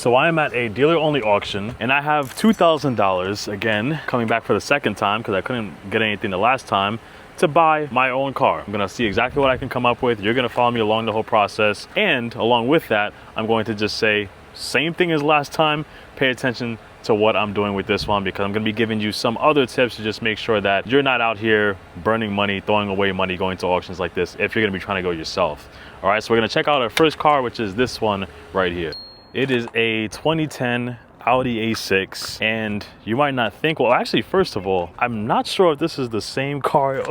So I am at a dealer only auction and I have $2,000 again, coming back for the second time because I couldn't get anything the last time, to buy my own car. I'm gonna see exactly what I can come up with. You're gonna follow me along the whole process. And along with that, I'm going to just say, same thing as last time, pay attention to what I'm doing with this one, because I'm gonna be giving you some other tips to just make sure that you're not out here burning money, throwing away money, going to auctions like this if you're gonna be trying to go yourself. All right, so we're gonna check out our first car, which is this one right here. It is a 2010 Audi A6, and you might not think, well, actually, first of all, I'm not sure if this is the same car.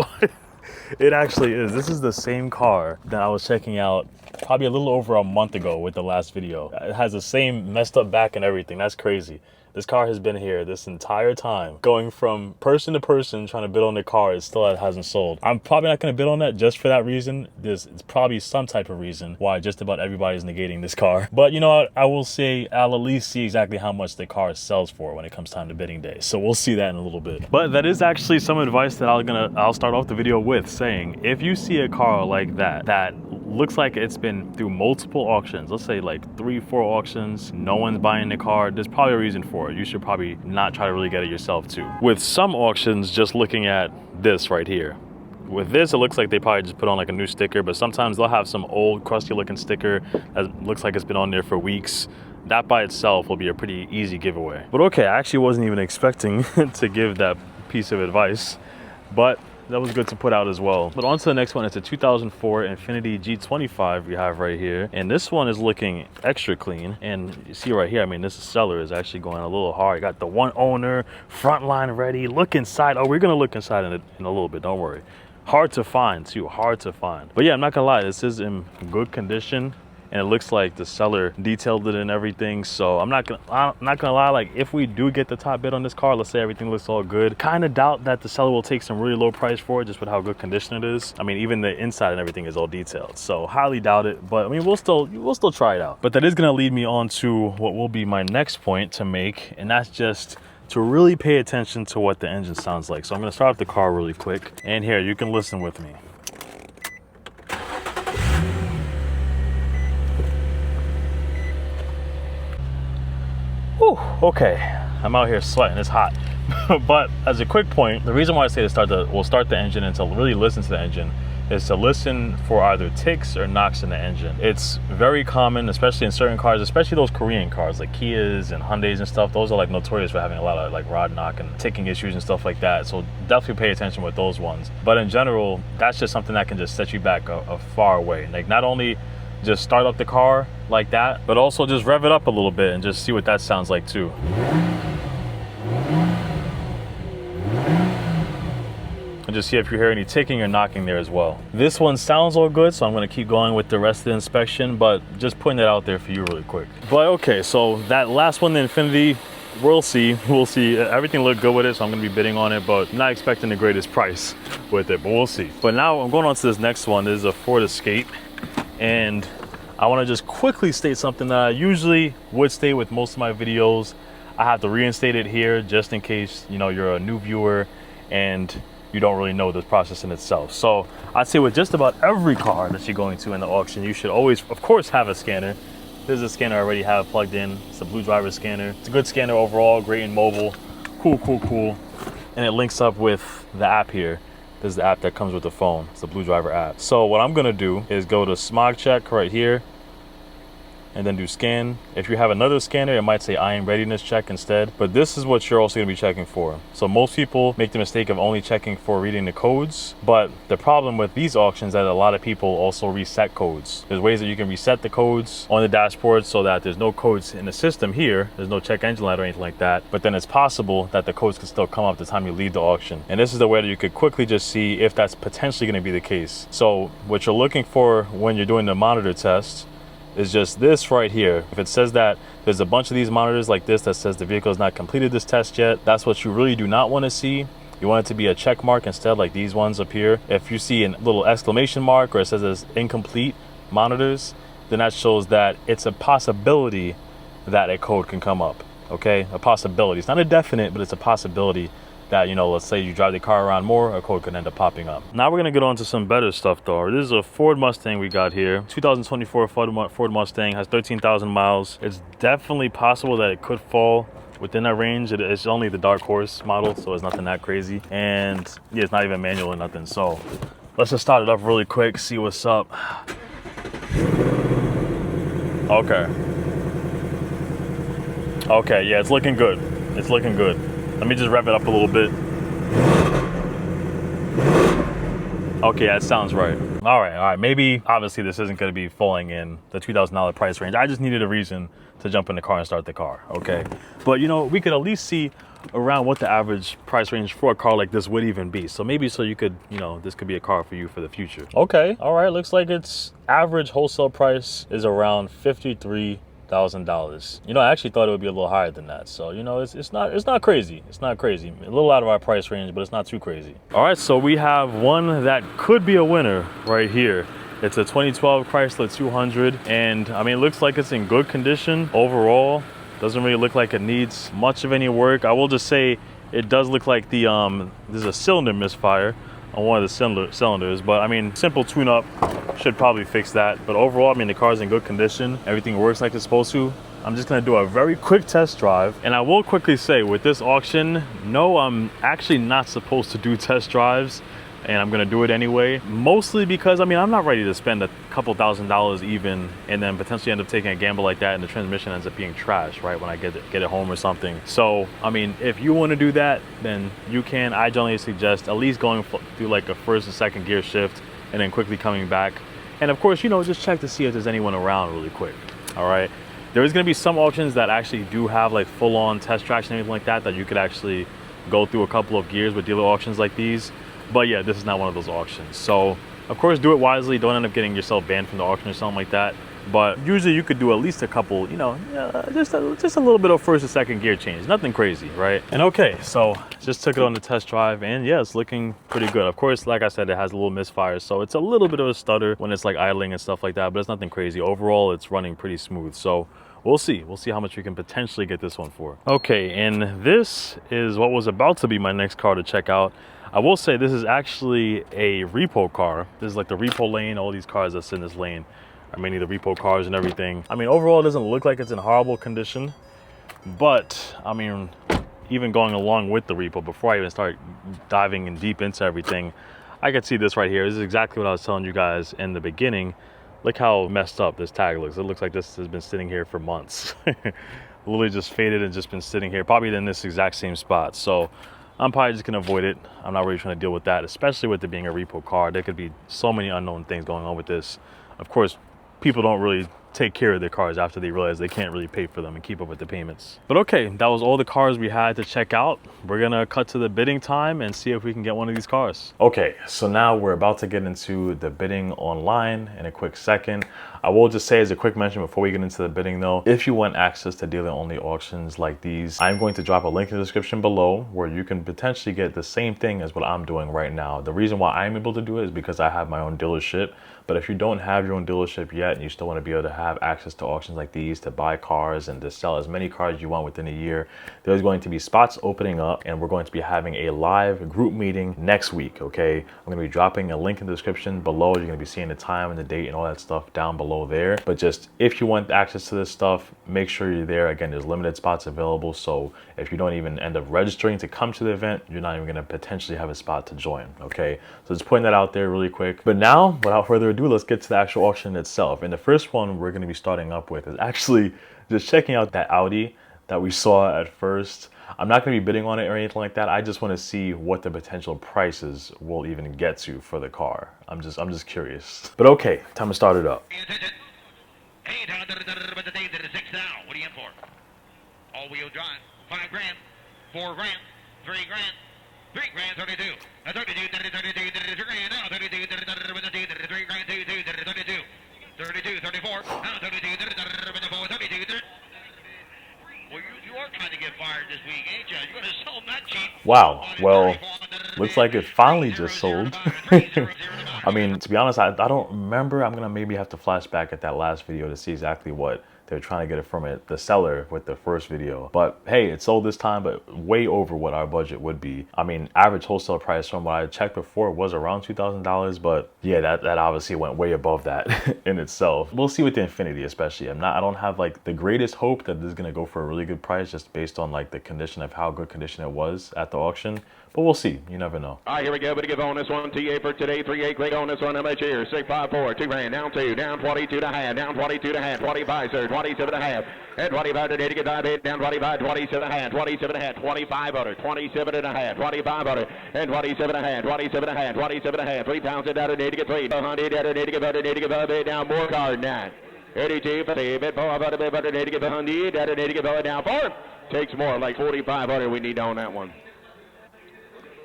It actually is. This is the same car that I was checking out probably a little over a month ago with the last video. It has the same messed up back and everything. That's crazy. This car has been here this entire time, going from person to person trying to bid on the car. It still hasn't sold. I'm probably not going to bid on that just for that reason. There's probably some type of reason why just about everybody's negating this car. But you know what? I will say I'll at least see exactly how much the car sells for when it comes time to bidding day. So we'll see that in a little bit. But that is actually some advice that I'll start off the video with, saying if you see a car like that looks like it's been through multiple auctions, let's say like 3-4 auctions, no one's buying the car, there's probably a reason for it. You should probably not try to really get it yourself too. With some auctions, just looking at this right here, with this, it looks like they probably just put on like a new sticker, but sometimes they'll have some old crusty looking sticker that looks like it's been on there for weeks. That by itself will be a pretty easy giveaway. But okay, I actually wasn't even expecting to give that piece of advice, but that was good to put out as well. But on to the next one. It's a 2004 Infiniti G25 we have right here. And this one is looking extra clean. And you see right here, I mean, this seller is actually going a little hard. You got the one owner, front line ready, look inside. Oh, we're gonna look inside in a little bit, don't worry. Hard to find too, hard to find. But yeah, I'm not gonna lie, this is in good condition. And it looks like the seller detailed it and everything. So I'm not gonna lie, like if we do get the top bid on this car, let's say everything looks all good, kind of doubt that the seller will take some really low price for it just with how good condition it is. I mean, even the inside and everything is all detailed, so highly doubt it. But I mean, we'll still try it out. But that is gonna lead me on to what will be my next point to make, and that's just to really pay attention to what the engine sounds like. So I'm gonna start up the car really quick, and here, you can listen with me. Whew, okay, I'm out here sweating, it's hot. But as a quick point, the reason why I say to we'll start the engine and to really listen to the engine is to listen for either ticks or knocks in the engine. It's very common, especially in certain cars, especially those Korean cars like Kias and Hyundais and stuff. Those are like notorious for having a lot of like rod knock and ticking issues and stuff like that. So definitely pay attention with those ones. But in general, that's just something that can just set you back a far way. Like not only just start up the car like that, but also just rev it up a little bit and just see what that sounds like too. And just see if you hear any ticking or knocking there as well. This one sounds all good, so I'm gonna keep going with the rest of the inspection, but just putting it out there for you really quick. But okay, so that last one, the Infiniti, we'll see. Everything looked good with it, so I'm gonna be bidding on it, but not expecting the greatest price with it, but we'll see. But now I'm going on to this next one. This is a Ford Escape. And I want to just quickly state something that I usually would state with most of my videos. I have to reinstate it here just in case, you know, you're a new viewer and you don't really know the process in itself. So I'd say with just about every car that you're going to in the auction, you should always, of course, have a scanner. This is a scanner I already have plugged in. It's a Blue Driver scanner. It's a good scanner overall, great and mobile. Cool. And it links up with the app here. This is the app that comes with the phone. It's the Blue Driver app. So what I'm gonna do is go to smog check right here and then do scan. If you have another scanner, it might say I am readiness check instead, but this is what you're also gonna be checking for. So most people make the mistake of only checking for reading the codes, but the problem with these auctions is that a lot of people also reset codes. There's ways that you can reset the codes on the dashboard so that there's no codes in the system here, there's no check engine light or anything like that, but then it's possible that the codes can still come up the time you leave the auction. And this is the way that you could quickly just see if that's potentially gonna be the case. So what you're looking for when you're doing the monitor test is just this right here. If it says that there's a bunch of these monitors like this that says the vehicle has not completed this test yet, that's what you really do not want to see. You want it to be a check mark instead, like these ones up here. If you see a little exclamation mark or it says it's incomplete monitors, then that shows that it's a possibility that a code can come up, okay? A possibility. It's not a definite, but it's a possibility that, you know, let's say you drive the car around more, a code could end up popping up. Now we're gonna get on to some better stuff though. This is a Ford Mustang we got here. 2024 Ford Mustang, has 13,000 miles. It's definitely possible that it could fall within that range. It's only the dark horse model, so it's nothing that crazy. And yeah, it's not even manual or nothing. So let's just start it up really quick, see what's up. Okay, yeah, it's looking good. It's looking good. Let me just rev it up a little bit. Okay, that sounds right. All right. Maybe, obviously, this isn't going to be falling in the $2,000 price range. I just needed a reason to jump in the car and start the car, okay? But, you know, we could at least see around what the average price range for a car like this would even be. So maybe so you could, you know, this could be a car for you for the future. Okay, all right, looks like its average wholesale price is around $53,000. You know, I actually thought it would be a little higher than that. So, you know, it's not crazy. It's not crazy. A little out of our price range, but it's not too crazy. All right, so we have one that could be a winner right here. It's a 2012 Chrysler 200, and I mean, it looks like it's in good condition overall. Doesn't really look like it needs much of any work. I will just say it does look like the there's a cylinder misfire on one of the cylinders, but I mean, simple tune-up should probably fix that. But overall, I mean, the car's in good condition. Everything works like it's supposed to. I'm just gonna do a very quick test drive. And I will quickly say, with this auction, no, I'm actually not supposed to do test drives, and I'm gonna do it anyway. Mostly because, I mean, I'm not ready to spend a couple $1,000s even, and then potentially end up taking a gamble like that and the transmission ends up being trash, right, when I get it home or something. So, I mean, if you wanna do that, then you can. I generally suggest at least going through like a first and second gear shift and then quickly coming back. And of course, you know, just check to see if there's anyone around really quick, all right? There is gonna be some auctions that actually do have like full-on test tracks and anything like that you could actually go through a couple of gears with dealer auctions like these. But yeah, this is not one of those auctions. So of course, do it wisely. Don't end up getting yourself banned from the auction or something like that. But usually you could do at least a couple, you know, just a little bit of first or second gear change. Nothing crazy, right? And okay, so just took it on the test drive, and yeah, it's looking pretty good. Of course, like I said, it has a little misfire, so it's a little bit of a stutter when it's like idling and stuff like that, but it's nothing crazy. Overall, it's running pretty smooth. So we'll see how much we can potentially get this one for. Okay, and this is what was about to be my next car to check out. I will say this is actually a repo car. This is like the repo lane. All these cars that's in this lane are mainly the repo cars and everything. I mean, overall, it doesn't look like it's in horrible condition, but I mean, even going along with the repo, before I even start diving in deep into everything, I could see this right here. This is exactly what I was telling you guys in the beginning. Look how messed up this tag looks. It looks like this has been sitting here for months. Literally just faded and just been sitting here, probably in this exact same spot. So I'm probably just gonna avoid it. I'm not really trying to deal with that, especially with it being a repo car. There could be so many unknown things going on with this. Of course, people don't really take care of their cars after they realize they can't really pay for them and keep up with the payments. But okay, that was all the cars we had to check out. We're gonna cut to the bidding time and see if we can get one of these cars. Okay, so now we're about to get into the bidding online in a quick second. I will just say as a quick mention before we get into the bidding though, if you want access to dealer only auctions like these, I'm going to drop a link in the description below where you can potentially get the same thing as what I'm doing right now. The reason why I'm able to do it is because I have my own dealership. But if you don't have your own dealership yet and you still want to be able to have access to auctions like these to buy cars and to sell as many cars as you want within a year, there's going to be spots opening up, and we're going to be having a live group meeting next week, okay? I'm going to be dropping a link in the description below. You're going to be seeing the time and the date and all that stuff down below there. But just if you want access to this stuff, make sure you're there. Again, there's limited spots available, so if you don't even end up registering to come to the event, you're not even going to potentially have a spot to join, okay? So just putting that out there really quick. But now, without further ado, let's get to the actual auction itself. And the first one we're going to be starting up with is actually just checking out that Audi that we saw at first. I'm not going to be bidding on it or anything like that. I just want to see what the potential prices will even get to for the car. I'm just curious. But okay, time to start it up. Hey, down to the day that is 6 now. What are you in for? All-wheel drive, 5 grand, 4 grand, 3 grand, 3 grand, 32. 32, 32, 32 grand, now 32, 3 grand, 32, 32, 34, now 32, 34, 32. Well, you are trying to get fired this week, ain't you? You're going to sell them that cheap. Wow, well, looks like it finally just sold. I mean, to be honest, I don't remember. I'm going to maybe have to flash back at that last video to see exactly what They're trying to get it from the seller with the first video. But hey, it sold this time, but way over what our budget would be. I mean, average wholesale price from what I checked before was around $2,000, but yeah, that obviously went way above that in itself. We'll see with the Infiniti especially. I don't have like the greatest hope that this is gonna go for a really good price just based on like the condition of how good condition it was at the auction. But we'll see. You never know. All right, here we go. But to give on this one, TA for today, 3-8 great on this one. How much here? 654, 2 grand, down 2, down 22 and a half, down 22 and a half, 25, sir, 27 and a half, and 25 today to get 5 bid, down 25, 27 and a half, 27 and a half, 25 under, 27 and a half, 25 under, and 27 and a half, 27 and a half, 27 and a half, 3 pounds down today to get 3, 100 down today to get 5 bid, down more card now. 82 for the bid, 4 about a bid, today to get 100, down today to get 5 down 4. Takes more, like 4,500 we need on that one.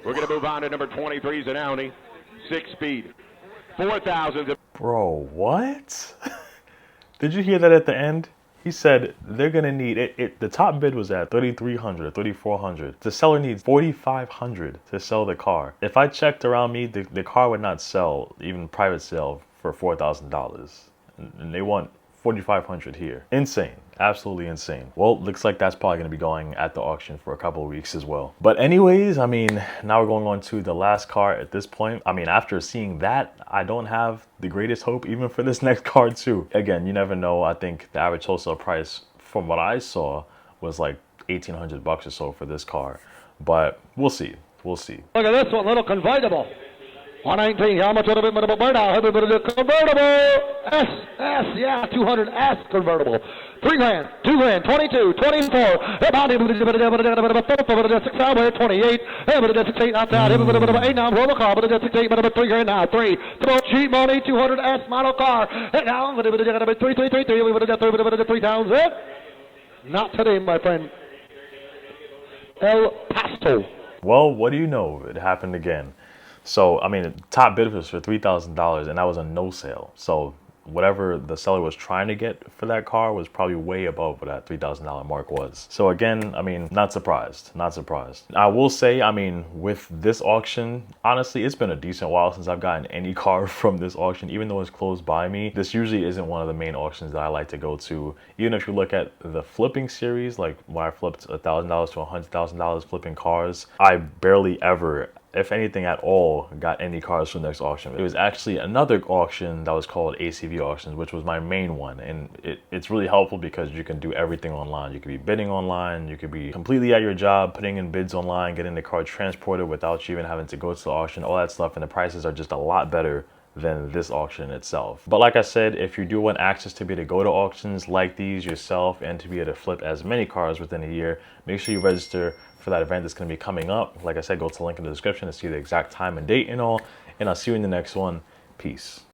We're going to move on to number 23 is an Audi, 6-speed, 4,000. Bro, what? Did you hear that at the end? He said they're going to need it. The top bid was at $3,300, $3,400. The seller needs $4,500 to sell the car. If I checked around me, the car would not sell, even private sale, for $4,000. And they want $4,500 here. Insane. Absolutely insane. Well, looks like that's probably going to be going at the auction for a couple of weeks as well. But anyways, I mean, now we're going on to the last car at this point. I mean, after seeing that, I don't have the greatest hope even for this next car too. Again, you never know. I think the average wholesale price from what I saw was like $1,800 or so for this car. But we'll see. We'll see. Look at this one, little convertible. 119, how much of it convertible? S, yeah, 200 S convertible. 3 grand, 2 grand, 22, 24. About 6 hours, 28. 6 outside. 8 now, roll the car, but 6 3 grand now. 3. Cheap money, 200 S model car. Now, 3,000. Not today, my friend. El Pasto. Well, what do you know? It happened again. So, I mean, the top bid was for $3,000 and that was a no sale. So whatever the seller was trying to get for that car was probably way above what that $3,000 mark was. So again, I mean, not surprised, not surprised. I will say, I mean, with this auction, honestly, it's been a decent while since I've gotten any car from this auction, even though it's close by me. This usually isn't one of the main auctions that I like to go to. Even if you look at the flipping series, like when I flipped $1,000 to $100,000 flipping cars, I barely ever, if anything at all, got any cars from the next auction. It was actually another auction that was called ACV Auctions, which was my main one. And it's really helpful because you can do everything online. You could be bidding online, you could be completely at your job, putting in bids online, getting the car transported without you even having to go to the auction, all that stuff. And the prices are just a lot better than this auction itself. But like I said, if you do want access to be able to go to auctions like these yourself and to be able to flip as many cars within a year, make sure you register for that event that's going to be coming up. Like I said, go to the link in the description to see the exact time and date and all. And I'll see you in the next one. Peace.